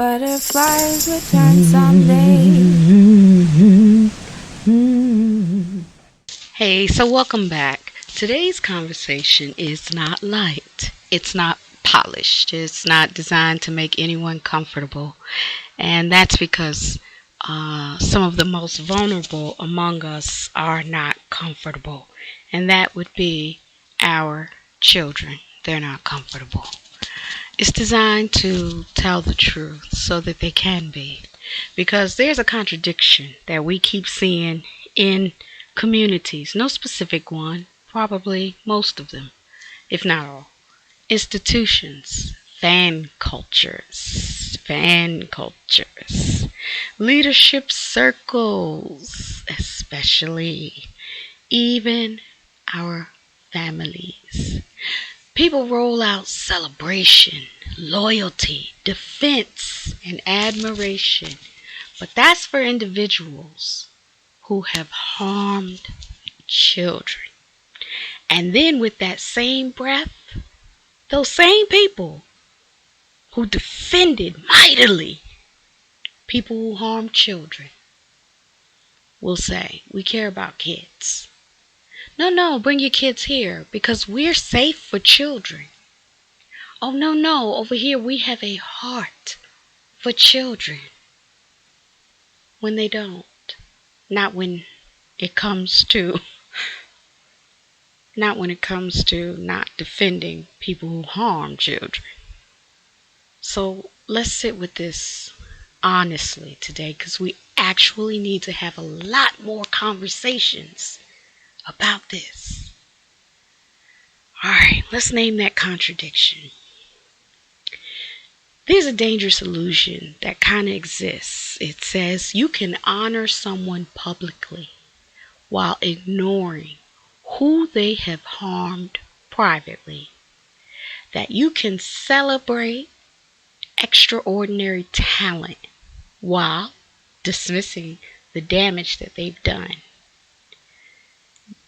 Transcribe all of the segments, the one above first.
Butterflies return someday. Hey, so welcome back. Today's conversation is not light. It's not polished. It's not designed to make anyone comfortable. And that's because some of the most vulnerable among us are not comfortable. And that would be our children. They're not comfortable. It's designed to tell the truth so that they can be. Because there's a contradiction that we keep seeing in communities, no specific one, probably most of them, if not all. Institutions, fan cultures, leadership circles, especially, even our families. People roll out celebration, loyalty, defense, and admiration, but that's for individuals who have harmed children. And then with that same breath, those same people who defended mightily people who harm children will say, we care about kids. No, bring your kids here because we're safe for children. Oh, no, over here we have a heart for children. When they don't. Not when it comes to not defending people who harm children. So let's sit with this honestly today because we actually need to have a lot more conversations about this. Alright, let's name that contradiction. There's a dangerous illusion that kind of exists. It says you can honor someone publicly while ignoring who they have harmed privately. That you can celebrate extraordinary talent while dismissing the damage that they've done.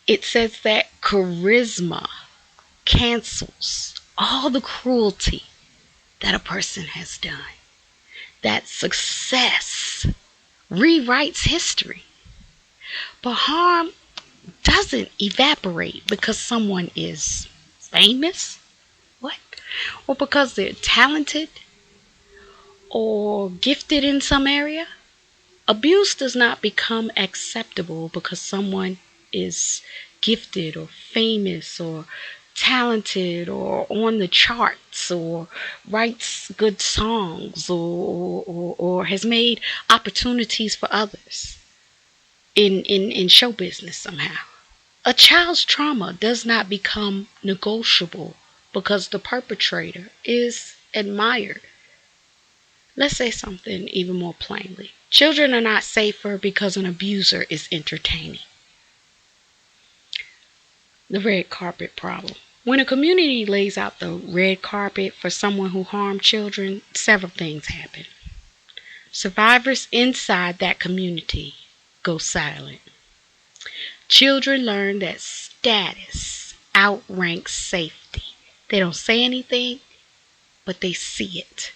It says that charisma cancels all the cruelty that a person has done. That success rewrites history. But harm doesn't evaporate because someone is famous, what? Or because they're talented or gifted in some area. Abuse does not become acceptable because someone is gifted or famous or talented or on the charts or writes good songs or has made opportunities for others in show business somehow. A child's trauma does not become negotiable because the perpetrator is admired. Let's say something even more plainly. Children are not safer because an abuser is entertaining. The red carpet problem. When a community lays out the red carpet for someone who harmed children, several things happen. Survivors inside that community go silent. Children learn that status outranks safety. They don't say anything, but they see it.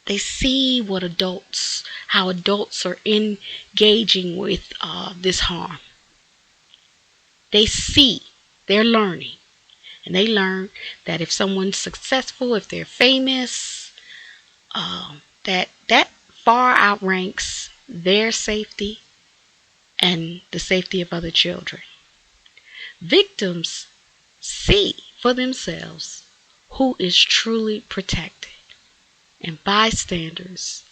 They see how adults are engaging with this harm. They're learning. And they learn that if someone's successful, if they're famous, that far outranks their safety and the safety of other children. Victims see for themselves who is truly protected, and bystanders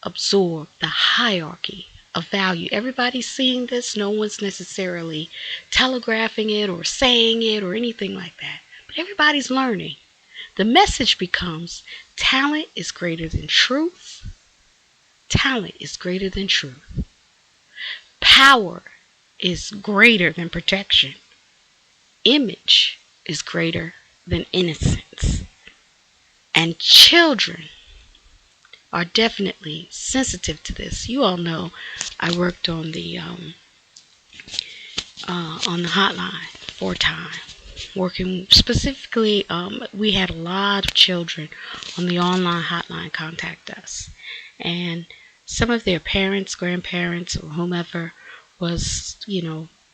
absorb the hierarchy of value. Everybody's seeing this. No one's necessarily telegraphing it or saying it or anything like that. But everybody's learning. The message becomes talent is greater than truth. Talent is greater than truth. Power is greater than protection. Image is greater than innocence. And children are definitely sensitive to this. You all know I worked on the hotline 4 times. working specifically, we had a lot of children on the online hotline contact us, and some of their parents, grandparents, or whomever was,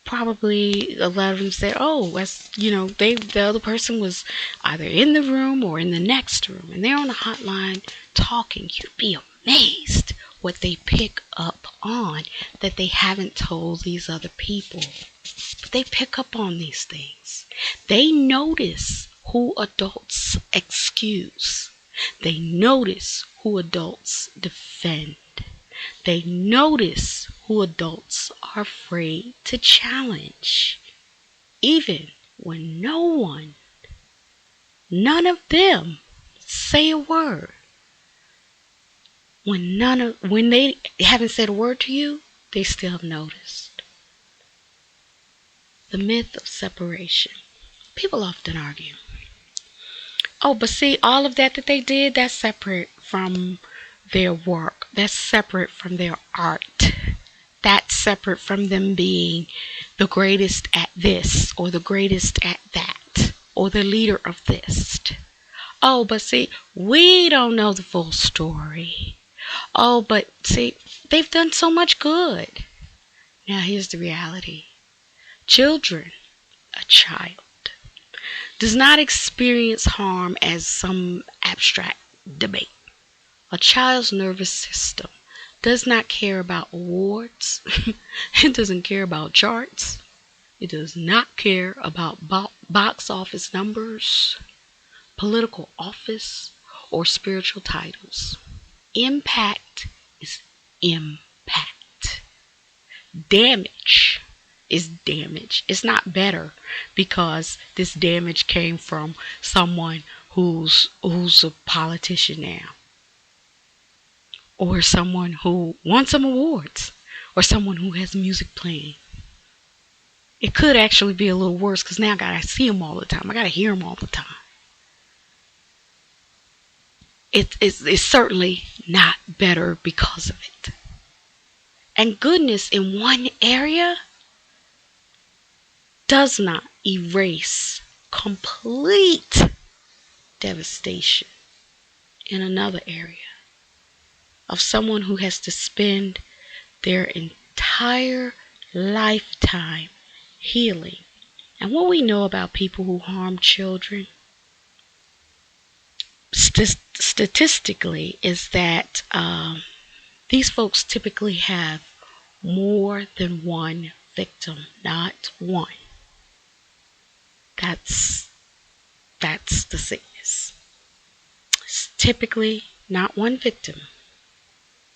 probably a lot of them said, "Oh, the other person was either in the room or in the next room, and they're on the hotline talking." You'd be amazed what they pick up on that they haven't told these other people. But they pick up on these things. They notice who adults excuse. They notice who adults defend. They notice who adults are afraid to challenge. Even when none of them say a word. When they haven't said a word to you, they still have noticed. The myth of separation. People often argue, "Oh, but see, all of that they did, that's separate from their work. That's separate from their art. That's separate from them being the greatest at this or the greatest at that or the leader of this. Oh, but see, we don't know the full story. Oh, but see, they've done so much good." Now here's the reality. A child, does not experience harm as some abstract debate. A child's nervous system does not care about awards. It doesn't care about charts. It does not care about box office numbers, political office, or spiritual titles. Impact is impact. Damage is damage. It's not better because this damage came from someone who's a politician now, or someone who won some awards, or someone who has music playing. It could actually be a little worse because now I gotta see them all the time. I gotta hear them all the time. It's certainly not better because of it. And goodness in one area does not erase complete devastation in another area of someone who has to spend their entire lifetime healing. And what we know about people who harm children statistically is that these folks typically have more than one victim, not one. That's the sickness. It's typically not one victim.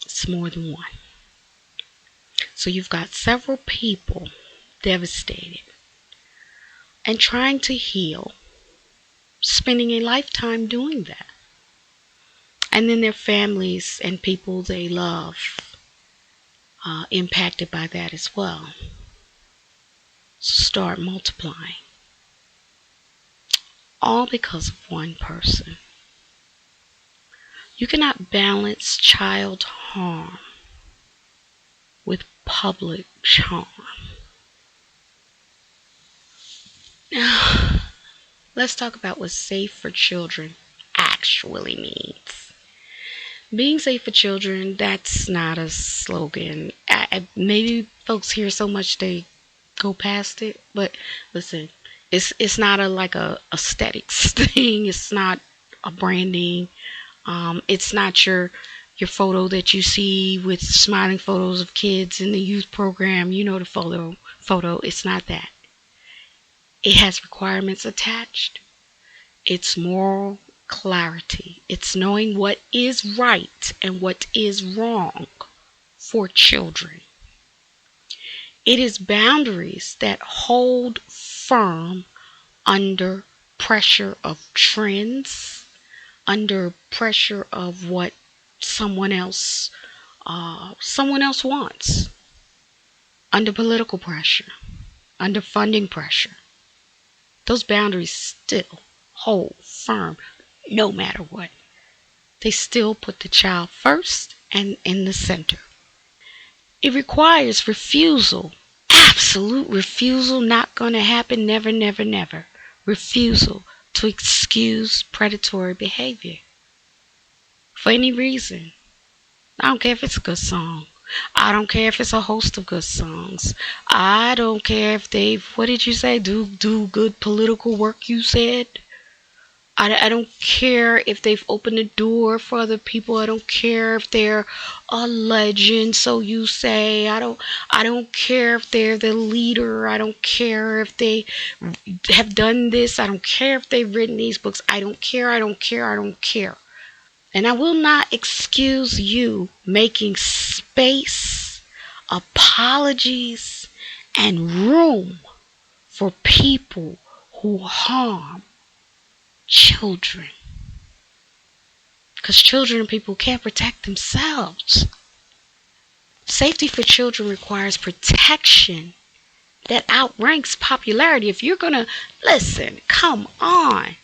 It's more than one. So you've got several people devastated and trying to heal, spending a lifetime doing that. And then their families and people they love impacted by that as well. So start multiplying. All because of one person. You cannot balance child harm with public charm. Now, let's talk about what safe for children actually means. Being safe for children, that's not a slogan. Maybe folks hear so much they go past it, but listen, it's not a aesthetics thing. It's not a branding. It's not your photo that you see with smiling photos of kids in the youth program. You know the photo. It's not that. It has requirements attached. It's moral clarity. It's knowing what is right and what is wrong for children. It is boundaries that hold firm under pressure of trends, under pressure of what someone else wants, under political pressure, under funding pressure. Those boundaries still hold firm no matter what. They still put the child first and in the center. It requires refusal, absolute refusal, not going to happen, never, never, never. refusal to excuse predatory behavior for any reason. I don't care if it's a good song. I don't care if it's a host of good songs. I don't care if they, what did you say? Do good political work, you said? I don't care if they've opened the door for other people. I don't care if they're a legend, so you say. I don't care if they're the leader. I don't care if they have done this. I don't care if they've written these books. I don't care. I don't care. I don't care. And I will not excuse you making space, apologies, and room for people who harm children. Because children and people can't protect themselves. Safety for children requires protection that outranks popularity. If you're going to listen, come on.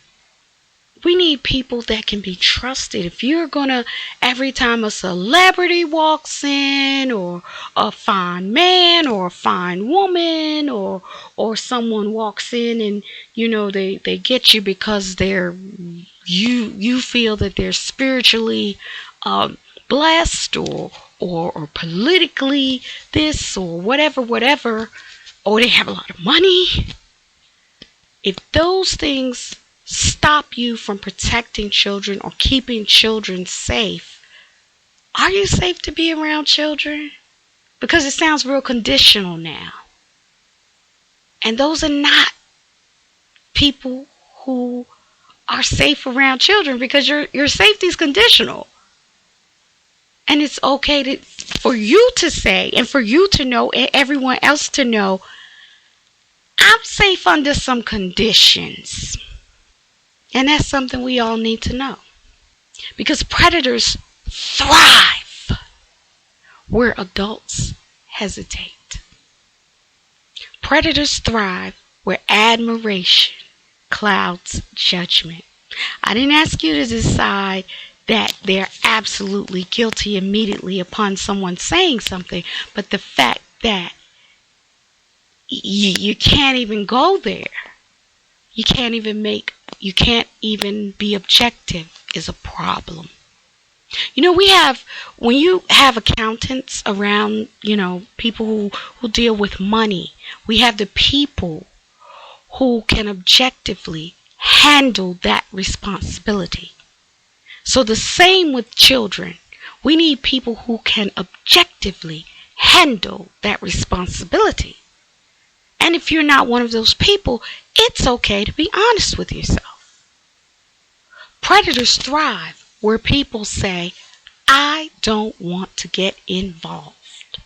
We need people that can be trusted. If you're going to, every time a celebrity walks in, or a fine man, or a fine woman, or someone walks in and, they get you because you feel that they're spiritually blessed, or politically this, or whatever, or they have a lot of money. If those things stop you from protecting children or keeping children safe, are you safe to be around children? Because it sounds real conditional now. And those are not people who are safe around children, because your safety is conditional. And it's okay for you to say, and for you to know, and everyone else to know, I'm safe under some conditions. And that's something we all need to know. Because predators thrive where adults hesitate. Predators thrive where admiration clouds judgment. I didn't ask you to decide that they're absolutely guilty immediately upon someone saying something, but the fact that you can't even go there. You can't even be objective is a problem. When you have accountants around, people who deal with money, we have the people who can objectively handle that responsibility. So the same with children. We need people who can objectively handle that responsibility. And if you're not one of those people, it's okay to be honest with yourself. Predators thrive where people say, I don't want to get involved.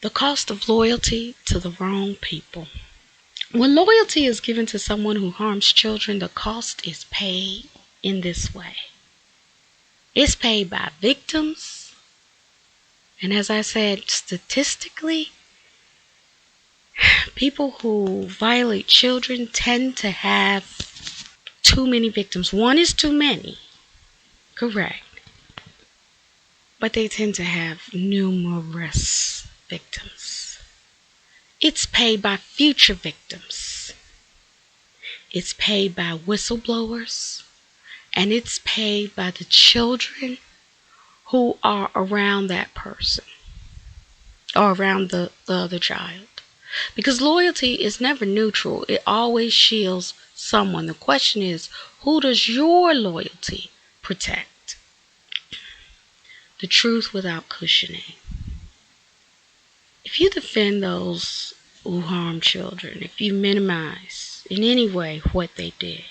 The cost of loyalty to the wrong people. When loyalty is given to someone who harms children, the cost is paid in this way. It's paid by victims. And as I said, statistically, people who violate children tend to have too many victims. One is too many, correct. But they tend to have numerous victims. It's paid by future victims. It's paid by whistleblowers. And it's paid by the children who are around that person, or around the other child. Because loyalty is never neutral. It always shields someone. The question is, who does your loyalty protect? The truth without cushioning. If you defend those who harm children, if you minimize in any way what they did,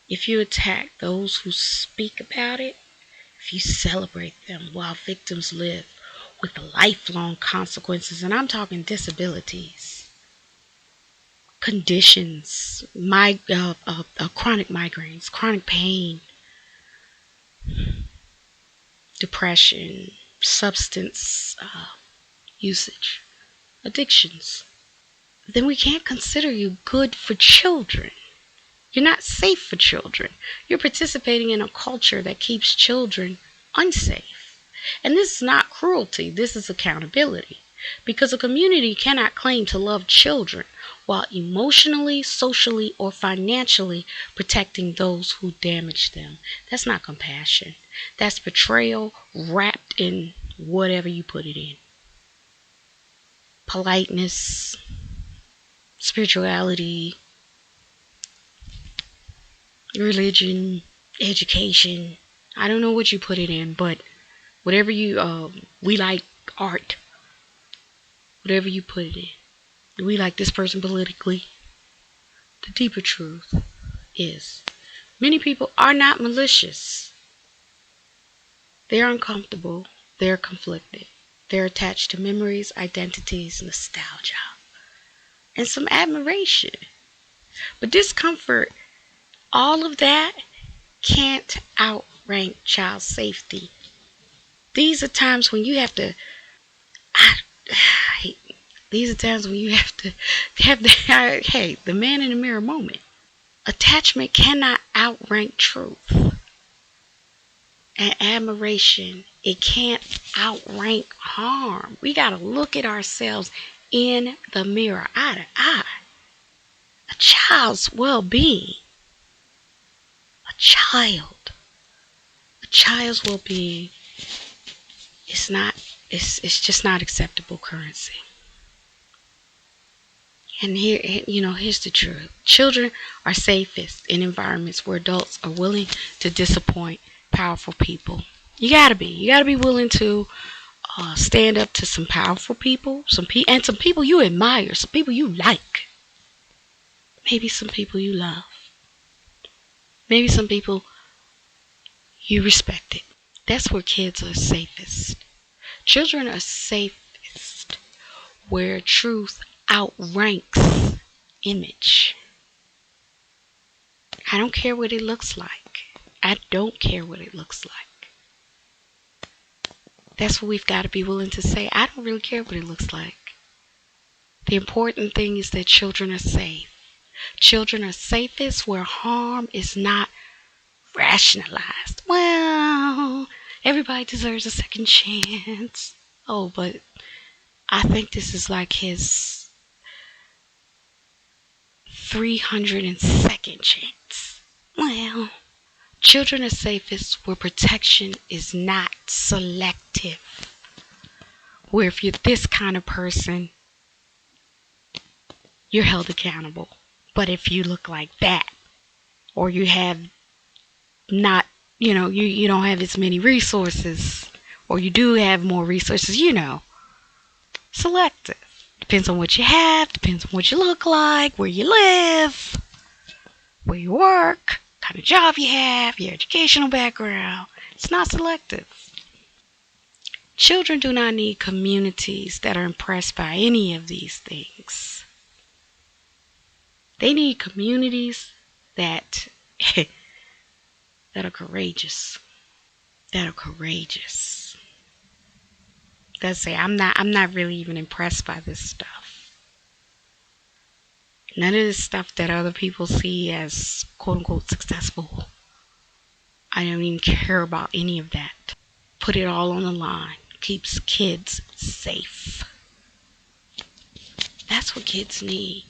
if you attack those who speak about it, if you celebrate them while victims live with lifelong consequences, and I'm talking disabilities, conditions, chronic migraines, chronic pain, depression, substance usage, addictions, then we can't consider you good for children. You're not safe for children. You're participating in a culture that keeps children unsafe. And this is not cruelty. This is accountability. Because a community cannot claim to love children while emotionally, socially, or financially protecting those who damage them. That's not compassion. That's betrayal wrapped in whatever you put it in. Politeness, spirituality, religion, education. I don't know what you put it in, but whatever we like art. Whatever you put it in. We like this person politically. The deeper truth is many people are not malicious. They're uncomfortable. They're conflicted. They're attached to memories, identities, nostalgia, and some admiration. But discomfort, all of that can't outrank child safety. These are times when you have to, these are times when you have to have the, hey, the man in the mirror moment. Attachment cannot outrank truth. And admiration, it can't outrank harm. We got to look at ourselves in the mirror, eye to eye. A child's well-being. A child's well-being is not, it's just not acceptable currency. And here's the truth. Children are safest in environments where adults are willing to disappoint powerful people. You gotta be willing to stand up to some powerful people, some people you admire, some people you like, maybe some people you love, maybe some people you respected. That's where kids are safest. Children are safest where truth outranks image. I don't care what it looks like. I don't care what it looks like. That's what we've got to be willing to say. I don't really care what it looks like. The important thing is that children are safe. Children are safest where harm is not rationalized. Well, everybody deserves a second chance. Oh, but I think this is like his 302nd chance. Well, children are safest where protection is not selective. Where if you're this kind of person, you're held accountable. But if you look like that, or you have not, you don't have as many resources, or you do have more resources, selective. Depends on what you have, depends on what you look like, where you live, where you work, kind of job you have, your educational background. It's not selective. Children do not need communities that are impressed by any of these things. They need communities that that are courageous. That say, I'm not really even impressed by this stuff. None of this stuff that other people see as quote unquote successful. I don't even care about any of that. Put it all on the line. Keeps kids safe. That's what kids need.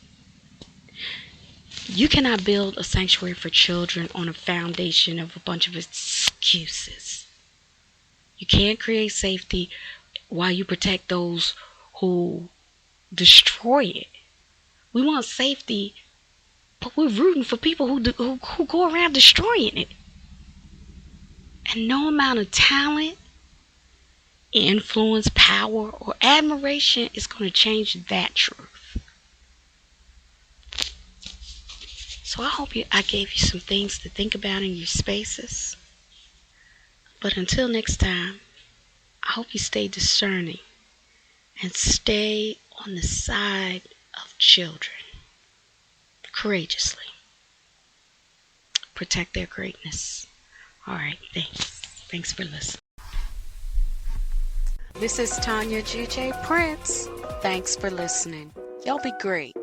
You cannot build a sanctuary for children on a foundation of a bunch of excuses. You can't create safety while you protect those who destroy it. We want safety, but we're rooting for people who go around destroying it. And no amount of talent, influence, power, or admiration is going to change that truth. So I hope I gave you some things to think about in your spaces. But until next time, I hope you stay discerning and stay on the side of children courageously. Protect their greatness. All right, thanks. Thanks for listening. This is Tanya G.J. Prince. Thanks for listening. Y'all be great.